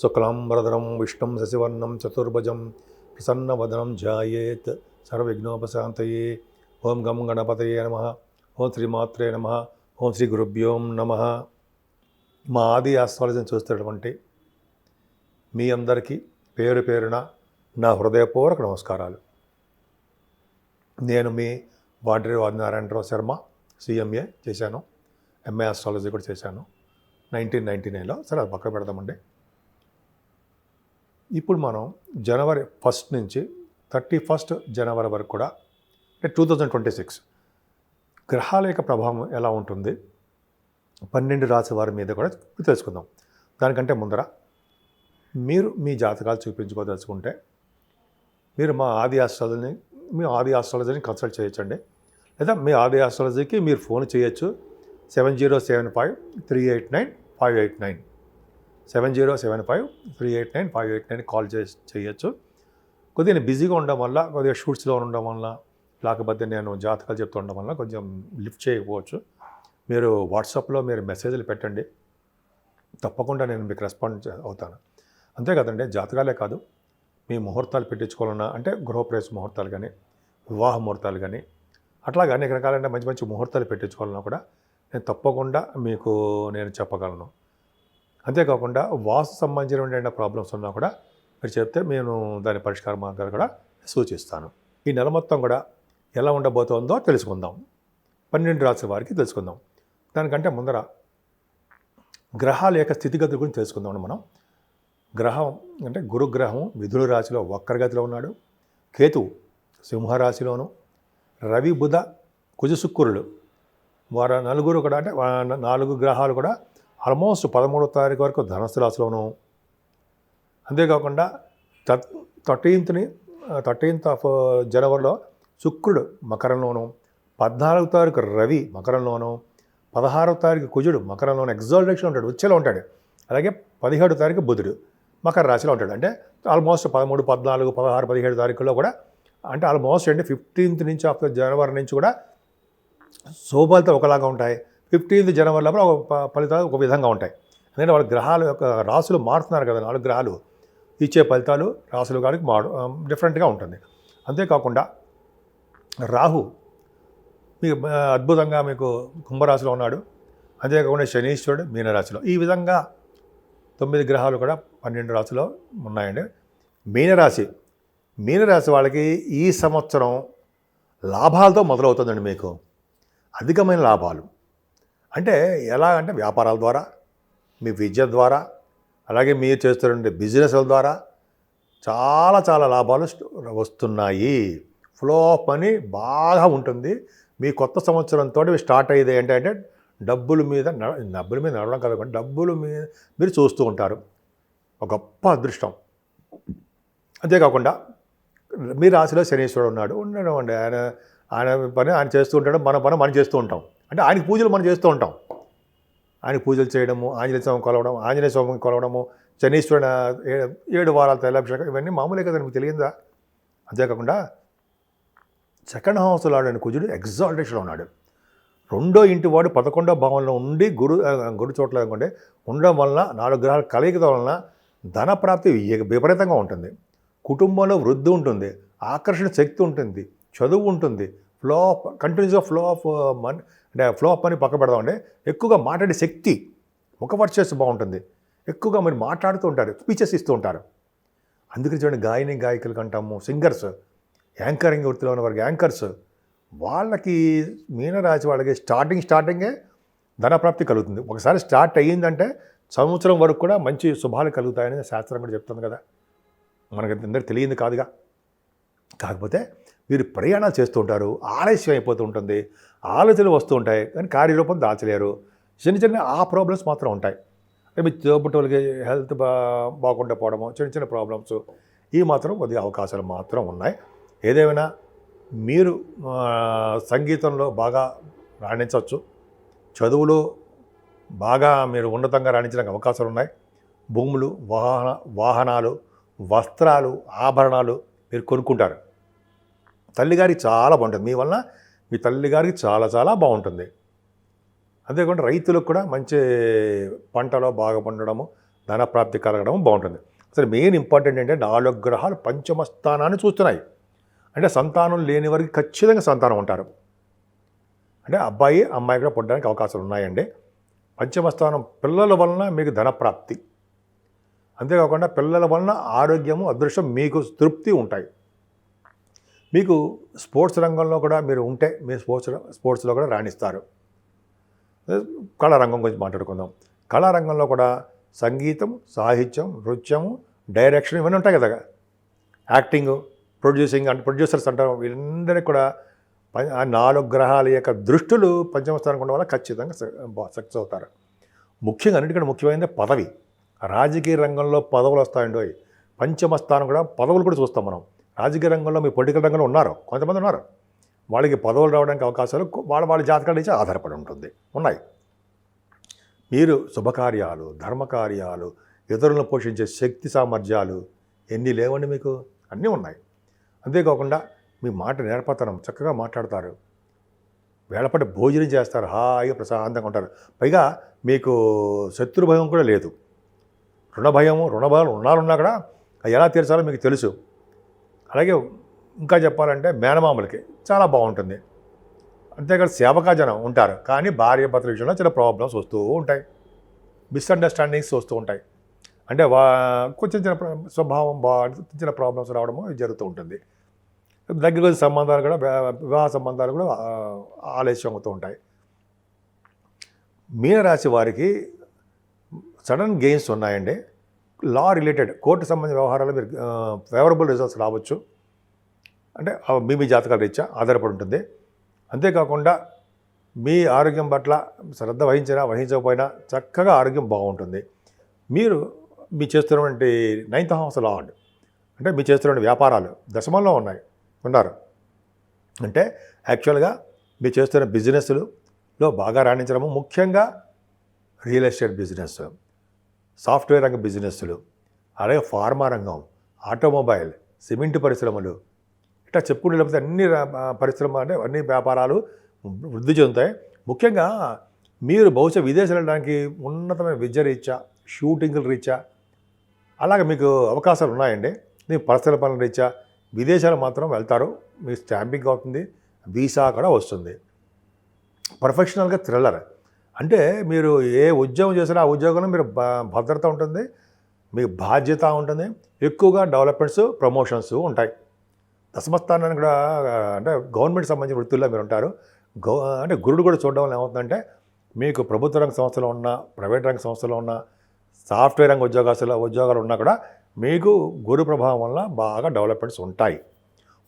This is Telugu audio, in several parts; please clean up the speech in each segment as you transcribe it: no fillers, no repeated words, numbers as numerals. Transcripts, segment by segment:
శుక్లాంబరధరం విష్ణుం శశివర్ణం చతుర్భుజం ప్రసన్నవదనం ధ్యాయేత్ సర్వవిఘ్నోపశాంతయే. ఓం గం గణపతయే నమః. ఓం శ్రీమాత్రే నమః. ఓం శ్రీ గురుభ్యోం నమః. మా ఆది ఆస్ట్రాలజీని చూస్తున్నటువంటి మీ అందరికీ పేరు పేరున నా హృదయపూర్వక నమస్కారాలు. నేను మీ వాడ్రి నారాయణరావు శర్మ, CMA చేశాను, MA ఆస్ట్రాలజీ కూడా చేశాను 1999లో. సరే అది పక్క పెడదామండి. ఇప్పుడు మనం జనవరి 1 నుంచి 31 జనవరి వరకు కూడా, అంటే 2026 గ్రహాల యొక్క ప్రభావం ఎలా ఉంటుంది 12 రాశి వారి మీద కూడా తెలుసుకుందాం. దానికంటే ముందర మీరు మీ జాతకాలు చూపించుకోదలుచుకుంటే మీరు మా ఆది ఆస్ట్రాలజీని కన్సల్ట్ చేయొచ్చండి. లేదా మీ ఆది ఆస్ట్రాలజీకి మీరు ఫోన్ చేయొచ్చు. 7075389589 7075389589 కాల్ చేయొచ్చు. కొద్దిగా బిజీగా ఉండడం వల్ల, కొద్దిగా షూట్స్లో ఉండడం వల్ల, లేకపోతే నేను జాతకాలు చెప్తూ ఉండడం వల్ల కొంచెం లిఫ్ట్ చేయకపోవచ్చు. మీరు వాట్సాప్లో మీరు మెసేజ్లు పెట్టండి, తప్పకుండా నేను మీకు రెస్పాండ్ అవుతాను. అంతే కదండి, జాతకాలే కాదు, మీ ముహూర్తాలు పెట్టించుకోవాలన్నా, అంటే గృహప్రవేశ ముహూర్తాలు కానీ, వివాహ ముహూర్తాలు కానీ, అట్లాగే అనేక రకాలైన మంచి మంచి ముహూర్తాలు పెట్టించుకోవాలన్నా కూడా నేను తప్పకుండా మీకు నేను చెప్పగలను. అంతేకాకుండా వాస్తు సంబంధించిన ప్రాబ్లమ్స్ ఉన్నా కూడా మీరు చెప్తే నేను దాని పరిష్కార మార్గాలు కూడా సూచిస్తాను. ఈ నెల మొత్తం కూడా ఎలా ఉండబోతోందో తెలుసుకుందాం. 12 రాశి వారికి తెలుసుకుందాం. దానికంటే ముందర గ్రహాల యొక్క స్థితిగతుల గురించి తెలుసుకుందాం. మనం గ్రహం అంటే గురుగ్రహం మిథున రాశిలో వక్రగతిలో ఉన్నాడు. కేతువు సింహరాశిలోను, రవి బుధ కుజ శుక్రులు వారు నలుగురు కూడా, అంటే 4 గ్రహాలు కూడా ఆల్మోస్ట్ 13వ తారీఖు వరకు ధనుస్సు రాశిలోను. అంతేకాకుండా 13th ఆఫ్ జనవరిలో శుక్రుడు మకరంలోను, 14వ తారీఖు రవి మకరంలోను, 16వ తారీఖు కుజుడు మకరంలోను ఎగ్జాల్టేషన్ ఉంటాడు, ఉచ్ఛలో ఉంటాడు. అలాగే 17వ తారీఖు బుధుడు మకర రాశిలో ఉంటాడు. అంటే ఆల్మోస్ట్ 13, 14, 16, 17 తారీఖుల్లో కూడా, అంటే ఆల్మోస్ట్ అంటే 15th నుంచి ఆఫ్ జనవరి నుంచి కూడా శోభాలతో ఒకలాగా ఉంటాయి. 15th జనవరి లోపల ఫలితాలు ఒక విధంగా ఉంటాయి. ఎందుకంటే వాళ్ళ గ్రహాల యొక్క రాశులు మారుతున్నారు కదా, 4 గ్రహాలు ఇచ్చే ఫలితాలు రాశులు కానీ డిఫరెంట్గా ఉంటుంది. అంతేకాకుండా రాహు మీకు అద్భుతంగా మీకు కుంభరాశిలో ఉన్నాడు. అంతేకాకుండా శనీశ్వరుడు మీనరాశిలో. ఈ విధంగా 9 గ్రహాలు కూడా 12 రాశిలో ఉన్నాయండి. మీనరాశి వాళ్ళకి ఈ సంవత్సరం లాభాలతో మొదలవుతుందండి. మీకు అధికమైన లాభాలు అంటే ఎలా అంటే వ్యాపారాల ద్వారా, మీ విద్య ద్వారా, అలాగే మీరు చేస్తున్న బిజినెస్ల ద్వారా చాలా చాలా లాభాలు వస్తున్నాయి. ఫ్లో ఆఫ్ మనీ బాగా ఉంటుంది. మీ కొత్త సంవత్సరంతో స్టార్ట్ అయ్యేది ఏంటంటే డబ్బుల మీద నడవడం కాదు, డబ్బులు మీద మీరు చూస్తూ ఉంటారు. ఒక గొప్ప అదృష్టం. అంతేకాకుండా మీ రాశిలో శనీశ్వరుడు ఉండడం అండి. ఆయన పని ఆయన చేస్తూ ఉంటాడు, మన పని మనం చేస్తూ ఉంటాం. అంటే ఆయనకి పూజలు మనం చేస్తూ ఉంటాం. ఆయనకి పూజలు చేయడము, ఆంజనేయ స్వామి కొలవడము, శనీశ్వరుడు 7 వారాల తైలాభిషేకం, ఇవన్నీ మామూలే కదా, మీకు తెలియదా? అంతేకాకుండా 2nd హౌస్లో ఆడిన కుజుడు ఎగ్జాల్టేషన్లో ఉన్నాడు. 2వ ఇంటి వాడు 11వ భావంలో ఉండి గురు చోట్ల అనుకోండి ఉండడం వలన, 4 గ్రహాల కలయిక వలన ధన ప్రాప్తి విపరీతంగా ఉంటుంది. కుటుంబంలో వృద్ధి ఉంటుంది, ఆకర్షణ శక్తి ఉంటుంది, చదువు ఉంటుంది, కంటిన్యూస్గా ఫ్లో ఆఫ్ మనీ, అంటే ఫ్లో ఆఫ్ మనీ పక్క పెడదామండి. ఎక్కువగా మాట్లాడే శక్తి, ముఖ వర్చస్సు బాగుంటుంది. ఎక్కువగా మీరు మాట్లాడుతూ ఉంటారు, స్పీచెస్ ఇస్తూ ఉంటారు. అందుకని చూడండి, గాయకులు అంటాము, సింగర్స్, యాంకరింగ్ వృత్తిలో ఉన్న వారికి యాంకర్స్, వాళ్ళకి మీనరాశి వాళ్ళకి స్టార్టింగే ధనప్రాప్తి కలుగుతుంది. ఒకసారి స్టార్ట్ అయ్యిందంటే సంవత్సరం వరకు కూడా మంచి శుభాలు కలుగుతాయని శాస్త్రం కూడా చెప్తుంది కదా, మనకి అందరికీ తెలియంది కాదుగా. కాకపోతే మీరు ప్రయాణాలు చేస్తూ ఉంటారు, ఆలస్యం అయిపోతూ ఉంటుంది, ఆలోచనలు వస్తూ ఉంటాయి, కానీ కార్యరూపం దాల్చలేరు. చిన్న ఆ ప్రాబ్లమ్స్ మాత్రం ఉంటాయి. మీ తోబుట్టువులకి హెల్త్ బాగుండా పోవడము, చిన్న ప్రాబ్లమ్స్, ఈ మాత్రం కొద్దిగా అవకాశాలు మాత్రం ఉన్నాయి. ఏదేమైనా మీరు సంగీతంలో బాగా రాణించవచ్చు, చదువులో బాగా మీరు ఉన్నతంగా రాణించడానికి అవకాశాలు ఉన్నాయి. భూములు, వాహనాలు, వస్త్రాలు, ఆభరణాలు మీరు కొనుక్కుంటారు. తల్లిగారికి చాలా బాగుంటుంది, మీ వలన మీ తల్లిగారికి చాలా చాలా బాగుంటుంది. అంతేకాకుండా రైతులకు కూడా మంచి పంటలో బాగా పండడము, ధన ప్రాప్తి కలగడం బాగుంటుంది. అసలు మెయిన్ ఇంపార్టెంట్ ఏంటంటే 4 గ్రహాలు పంచమ స్థానాన్ని చూస్తున్నాయి. అంటే సంతానం లేని వారికి ఖచ్చితంగా సంతానం ఉంటారు. అంటే అబ్బాయి అమ్మాయి కూడా పుట్టడానికి అవకాశాలు ఉన్నాయండి. పంచమ స్థానం పిల్లల వలన మీకు ధనప్రాప్తి, అంతేకాకుండా పిల్లల వలన ఆరోగ్యము, అదృష్టం, మీకు తృప్తి ఉంటాయి. మీకు స్పోర్ట్స్ రంగంలో కూడా మీరు ఉంటే మీరు స్పోర్ట్స్లో కూడా రాణిస్తారు. కళారంగం గురించి మాట్లాడుకుందాం. కళారంగంలో కూడా సంగీతం, సాహిత్యం, నృత్యము, డైరెక్షన్ ఇవన్నీ ఉంటాయి కదా. యాక్టింగ్, ప్రొడ్యూసింగ్ అంటే ప్రొడ్యూసర్స్ అంటారు. వీళ్ళందరికీ కూడా 4 గ్రహాల యొక్క దృష్టులు పంచమ స్థానం ఉండడం వల్ల ఖచ్చితంగా సక్సెస్ అవుతారు. ముఖ్యంగా అన్నిటికంటే ముఖ్యమైనది పదవి. రాజకీయ రంగంలో పదవులు వస్తాయండి. పంచమ స్థానం కూడా పదవులు కూడా చూస్తాం మనం. రాజకీయ రంగంలో మీ పొలిటికల్ రంగంలో ఉన్నారు, కొంతమంది ఉన్నారు. వాళ్ళకి పదవులు రావడానికి అవకాశాలు వాళ్ళ జాతకాల నుంచి ఆధారపడి ఉన్నాయి. మీరు శుభకార్యాలు, ధర్మకార్యాలు, ఇతరులను పోషించే శక్తి సామర్థ్యాలు ఎన్ని లేవండి మీకు? అన్నీ ఉన్నాయి. అంతేకాకుండా మీ మాట నేర్పతనం, చక్కగా మాట్లాడతారు, వేళపట్టి భోజనం చేస్తారు, హాయిగా ప్రశాంతంగా ఉంటారు. పైగా మీకు శత్రు భయం కూడా లేదు. రుణభాలు ఉన్నా కూడా ఎలా తీర్చాలో మీకు తెలుసు. అలాగే ఇంకా చెప్పాలంటే మేనమామలకి చాలా బాగుంటుంది. అంతేకాదు సేవకాజనం ఉంటారు, కానీ భార్య భర్తల విషయంలో చిన్న ప్రాబ్లమ్స్ వస్తూ ఉంటాయి, మిస్అండర్స్టాండింగ్స్ వస్తూ ఉంటాయి. అంటే కొంచెం చిన్న స్వభావం చిన్న ప్రాబ్లమ్స్ రావడము జరుగుతూ ఉంటుంది. దగ్గర సంబంధాలు కూడా, వివాహ సంబంధాలు కూడా ఆలస్యం అవుతూ ఉంటాయి. మీనరాశి వారికి సడన్ గెయిన్స్ ఉన్నాయండి. లా రిలేటెడ్ కోర్టు సంబంధించిన వ్యవహారాలు మీరు ఫేవరబుల్ రిజల్ట్స్ రావచ్చు. అంటే మీ జాతకాల రీత్యా ఆధారపడి ఉంటుంది. అంతేకాకుండా మీ ఆరోగ్యం పట్ల శ్రద్ధ వహించకపోయినా చక్కగా ఆరోగ్యం బాగుంటుంది. మీ చేస్తున్నటువంటి 9th హౌస్ లార్డ్, అంటే మీ చేస్తున్న వ్యాపారాలు దశమంలో ఉన్నారు. అంటే యాక్చువల్గా మీరు చేస్తున్న బిజినెస్లో బాగా రాణించడము, ముఖ్యంగా రియల్ ఎస్టేట్ బిజినెస్, సాఫ్ట్వేర్ రంగ బిజినెస్లు, అలాగే ఫార్మా రంగం, ఆటోమొబైల్, సిమెంట్ పరిశ్రమలు, ఇట్లా చెప్పుకుంటే లేకపోతే అన్ని పరిశ్రమలు అంటే అన్ని వ్యాపారాలు వృద్ధి చెందుతాయి. ముఖ్యంగా మీరు బహుశా విదేశాలు వెళ్ళడానికి ఉన్నతమైన విద్య రీత్యా, షూటింగ్ల రీత్యా అలాగే మీకు అవకాశాలు ఉన్నాయండి. మీ పర్సనల్ పనుల రీత్యా విదేశాలు మాత్రం వెళ్తారు. మీ స్టాంపింగ్ అవుతుంది, వీసా కూడా వస్తుంది. ప్రొఫెషనల్గా థ్రిల్లర్ అంటే మీరు ఏ ఉద్యోగం చేసినా ఆ ఉద్యోగంలో మీరు భద్రత ఉంటుంది, మీకు బాధ్యత ఉంటుంది, ఎక్కువగా డెవలప్మెంట్స్, ప్రమోషన్స్ ఉంటాయి. దశమస్థానాన్ని కూడా అంటే గవర్నమెంట్ సంబంధించిన వృత్తుల్లో మీరు ఉంటారు. అంటే గురుడు కూడా చూడడం వల్ల ఏమవుతుందంటే మీకు ప్రభుత్వ రంగ సంస్థలో ఉన్న, ప్రైవేట్ రంగ సంస్థలో ఉన్న, సాఫ్ట్వేర్ రంగ ఉద్యోగాలు ఉన్నా కూడా మీకు గురు ప్రభావం వల్ల బాగా డెవలప్మెంట్స్ ఉంటాయి.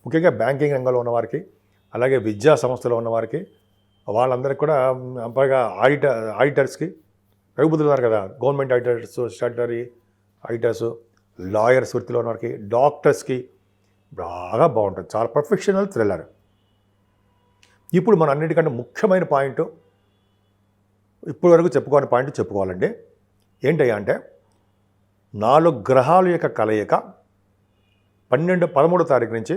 ముఖ్యంగా బ్యాంకింగ్ రంగంలో ఉన్నవారికి, అలాగే విద్యా సంస్థలో ఉన్నవారికి, వాళ్ళందరికీ కూడా పైగా ఆడిటర్స్కి రఘుబుద్ధులు ఉన్నారు కదా, government auditors, statutory auditors, lawyers వృత్తిలో ఉన్నవారికి, డాక్టర్స్కి బాగా బాగుంటుంది. చాలా ప్రొఫెషనల్ థ్రిల్లర్. ఇప్పుడు మన అన్నిటికంటే ముఖ్యమైన పాయింట్, ఇప్పటి వరకు చెప్పుకోని పాయింట్ చెప్పుకోవాలండి. ఏంటయ్యా అంటే 4 గ్రహాల యొక్క కలయిక 13వ తారీఖు నుంచి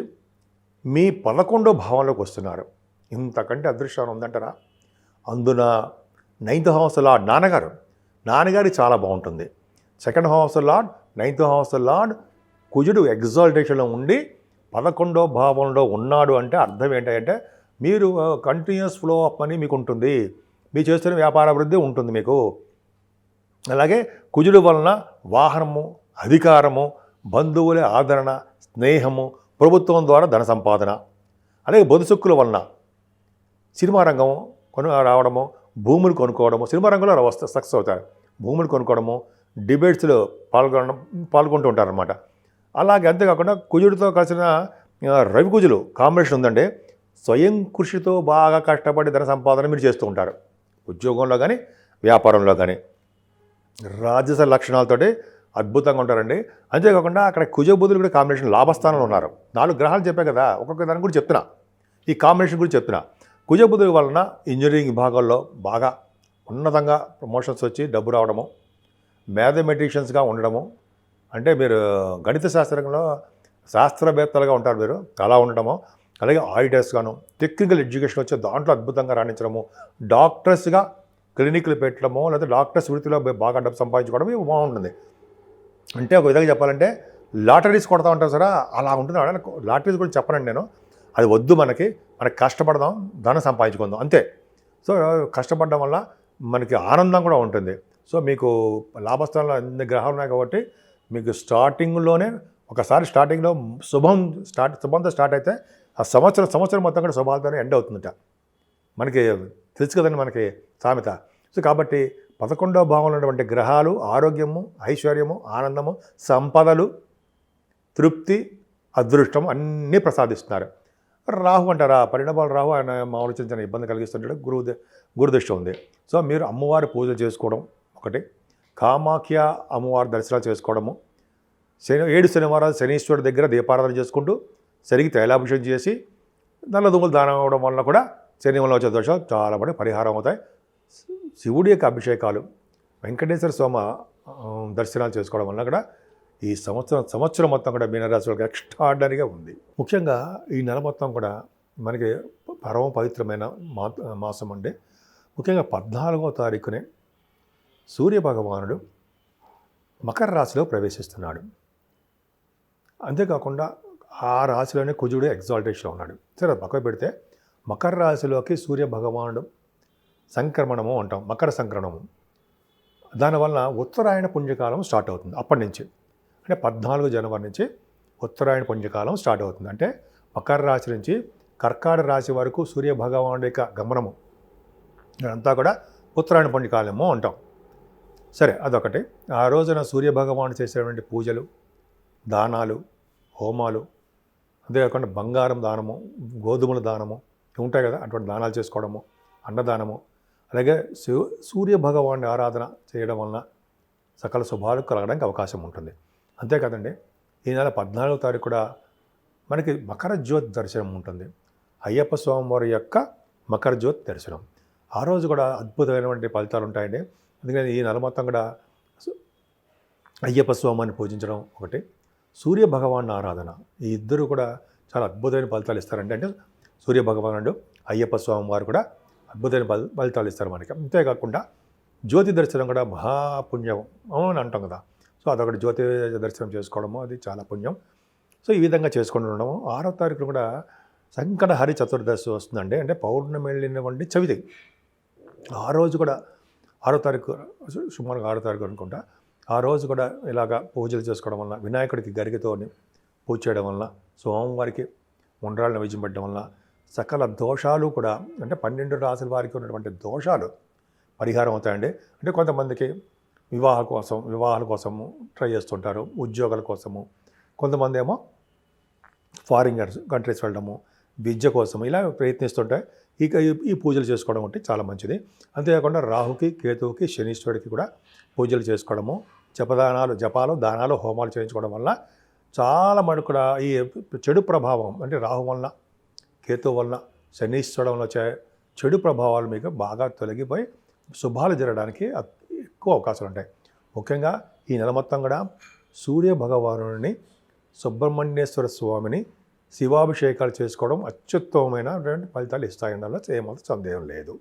మీ 11వ భావంలోకి వస్తున్నారు. ఇంతకంటే అదృష్టం ఉందంటారా? అందున 9th హౌస్ లార్డ్ నాన్నగారి చాలా బాగుంటుంది. 2nd house lord, 9th house lord కుజుడు ఎగ్జాల్టేషన్లో ఉండి 11వ భావంలో ఉన్నాడు. అంటే అర్థం ఏంటంటే మీరు కంటిన్యూస్ ఫ్లో ఆఫ్ మనీ మీకు ఉంటుంది, మీరు చేస్తున్న వ్యాపార అభివృద్ధి ఉంటుంది మీకు. అలాగే కుజుడు వలన వాహనము, అధికారము, బంధువుల ఆదరణ, స్నేహము, ప్రభుత్వం ద్వారా ధన సంపాదన, అలాగే బొదుసుక్కుల వలన సినిమా రంగం రావడము, భూములు కొనుక్కోవడము, సినిమా రంగంలో సక్సెస్ అవుతారు. భూములు కొనుక్కోవడము, డిబేట్స్లో పాల్గొంటూ ఉంటారనమాట. అలాగే అంతేకాకుండా కుజుడితో కలిసిన రవి కుజులు కాంబినేషన్ ఉందండి. స్వయం కృషితో బాగా కష్టపడి ధన సంపాదన మీరు చేస్తూ ఉంటారు. ఉద్యోగంలో కానీ వ్యాపారంలో కానీ రాజస లక్షణాలతోటి అద్భుతంగా ఉంటారండి. అంతేకాకుండా అక్కడ కుజ బుధులు కూడా కాంబినేషన్ లాభస్థానంలో ఉన్నారు. 4 గ్రహాలు చెప్పే కదా, ఒక్కొక్క దాని గురించి చెప్తున్నా, ఈ కాంబినేషన్ గురించి చెప్తున్నా. కుజ బుధుల వలన ఇంజనీరింగ్ విభాగాల్లో బాగా ఉన్నతంగా ప్రమోషన్స్ వచ్చి డబ్బు రావడము, మ్యాథమెటిషియన్స్గా ఉండడము, అంటే మీరు గణిత శాస్త్రంలో శాస్త్రవేత్తలుగా ఉంటారు మీరు, అలా ఉండడము, అలాగే ఆడిటర్స్గాను, టెక్నికల్ ఎడ్యుకేషన్ వచ్చే దాంట్లో అద్భుతంగా రాణించడము, డాక్టర్స్గా క్లినిక్లు పెట్టడము, లేదా డాక్టర్స్ వృత్తిలో బాగా డబ్బు సంపాదించుకోవడం బాగుంటుంది. అంటే ఒక విధంగా చెప్పాలంటే లాటరీస్ కొడతా ఉంటారు సరే అలా ఉంటుంది. లాటరీస్ కూడా చెప్పనండి నేను, అది వద్దు. మనకి కష్టపడదాం, ధనం సంపాదించుకుందాం అంతే. సో కష్టపడడం వల్ల మనకి ఆనందం కూడా ఉంటుంది. సో మీకు లాభస్థానంలో అన్ని గ్రహాలు ఉన్నాయి కాబట్టి మీకు స్టార్టింగ్లోనే ఒకసారి స్టార్టింగ్లో శుభంతో స్టార్ట్ అయితే ఆ సంవత్సరం మొత్తం కూడా శుభాలతోనే ఎండ్ అవుతుందట. మనకి తెలుసు కదండి మనకి సామెత. సో కాబట్టి 11వ భావంలో ఉన్నటువంటి గ్రహాలు ఆరోగ్యము, ఐశ్వర్యము, ఆనందము, సంపదలు, తృప్తి, అదృష్టం అన్నీ ప్రసాదిస్తున్నారు. రాహు అంటారా, పరిణామాలు రాహు ఆయన మామూలు చిన్న చిన్న ఇబ్బంది కలిగిస్తుంటాడు. గురుదృష్టి ఉంది. సో మీరు అమ్మవారి పూజలు చేసుకోవడం ఒకటి, కామాఖ్య అమ్మవారి దర్శనాలు చేసుకోవడము, 7 శనివారాలు శనీశ్వరుడి దగ్గర దీపారాధన చేసుకుంటూ శనికి తైలాభిషేకం చేసి నల్ల దుమ్ములు దానం అవ్వడం వల్ల కూడా శని వల్ల వచ్చే దోషాలు చాలా మంది పరిహారం అవుతాయి. శివుడి యొక్క అభిషేకాలు, వెంకటేశ్వర స్వామి దర్శనాలు చేసుకోవడం వల్ల కూడా ఈ సంవత్సరం మొత్తం కూడా మీనరాశి వాళ్ళకి ఎక్స్ట్రాడినరీగా ఉంది. ముఖ్యంగా ఈ నెల మొత్తం కూడా మనకి పరమ పవిత్రమైన మాసం అండి. ముఖ్యంగా 14వ తారీఖునే సూర్యభగవానుడు మకర రాశిలో ప్రవేశిస్తున్నాడు. అంతేకాకుండా ఆ రాశిలోనే కుజుడు ఎగ్జాల్టేషన్లో ఉన్నాడు. సరే పక్కన పెడితే మకర రాశిలోకి సూర్యభగవానుడు సంక్రమణము అంటాం, మకర సంక్రమణము. దానివల్ల ఉత్తరాయణ పుణ్యకాలం స్టార్ట్ అవుతుంది. అప్పటి నుంచి అంటే 14 జనవరి నుంచి ఉత్తరాయణ పుణ్యకాలం స్టార్ట్ అవుతుంది. అంటే మకర రాశి నుంచి కర్కాటక రాశి వరకు సూర్యభగవానుడి యొక్క గమనము అంతా కూడా ఉత్తరాయణ పుణ్యకాలము అంటాం. సరే అదొకటి. ఆ రోజున సూర్యభగవానుడు చేసేటువంటి పూజలు, దానాలు, హోమాలు, అంతేకాకుండా బంగారం దానము, గోధుమల దానము ఉంటాయి కదా, అటువంటి దానాలు చేసుకోవడము, అన్నదానము, అలాగే సూర్యభగవానుడి ఆరాధన చేయడం వలన సకల శుభాలు కలగడానికి అవకాశం ఉంటుంది. అంతేకాదండి ఈ నెల 14వ తారీఖు కూడా మనకి మకర జ్యోతి దర్శనం ఉంటుంది. అయ్యప్ప స్వామివారి యొక్క మకర జ్యోతి దర్శనం. ఆ రోజు కూడా అద్భుతమైనటువంటి ఫలితాలు ఉంటాయండి. అందుకని ఈ నెల మొత్తం కూడా అయ్యప్ప స్వామిని పూజించడం ఒకటి, సూర్యభగవాను ఆరాధన, ఈ ఇద్దరు కూడా చాలా అద్భుతమైన ఫలితాలు ఇస్తారండి. అంటే సూర్యభగవానుడు, అయ్యప్ప స్వామి వారు కూడా అద్భుతమైన ఫలితాలు ఇస్తారు మనకి. అంతేకాకుండా జ్యోతి దర్శనం కూడా మహాపుణ్యం అని అంటాం కదా. సో అదొకటి, జ్యోతి దర్శనం చేసుకోవడము అది చాలా పుణ్యం. సో ఈ విధంగా చేసుకుంటూ ఉండడము. 6వ తారీఖున కూడా సంకటహరి చతుర్దశి వస్తుందండి. అంటే పౌర్ణమి వెళ్ళినటువంటి చవితి. ఆ రోజు కూడా 6వ తారీఖు, సుమారుగా 6వ తారీఖు అనుకుంటా, ఆ రోజు కూడా ఇలాగా పూజలు చేసుకోవడం వల్ల, వినాయకుడికి గరికతో పూజ చేయడం వల్ల, స్వామివారికి ఉండ్రాళ్ళ నైవేద్యం పెట్టడం వల్ల సకల దోషాలు కూడా, అంటే 12 రాశుల వారికి ఉన్నటువంటి దోషాలు పరిహారం అవుతాయండి. అంటే కొంతమందికి వివాహాల కోసము ట్రై చేస్తుంటారు, ఉద్యోగాల కోసము, కొంతమంది ఏమో ఫారిన్ కంట్రీస్ వెళ్ళడము, విద్య కోసము ఇలా ప్రయత్నిస్తుంటే ఈ పూజలు చేసుకోవడం అంటే చాలా మంచిది. అంతేకాకుండా రాహుకి, కేతువుకి, శనీశ్వరుడికి కూడా పూజలు చేసుకోవడము, జపాలు, దానాలు, హోమాలు చేయించుకోవడం వల్ల చాలా మటుకు కూడా ఈ చెడు ప్రభావం, అంటే రాహు వలన, కేతువు వలన, శనీశ్వరుడు వలన వచ్చే చెడు ప్రభావాలు మీకు బాగా తొలగిపోయి శుభాలు జరగడానికి ఎక్కువ అవకాశాలు ఉంటాయి. ముఖ్యంగా ఈ నెల మొత్తం కూడా సూర్య భగవానుని, సుబ్రహ్మణ్యేశ్వర స్వామిని శివాభిషేకాలు చేసుకోవడం అత్యుత్తమమైన ఫలితాలు ఇస్తాయనడంలో ఏమాత్రం సందేహం లేదు.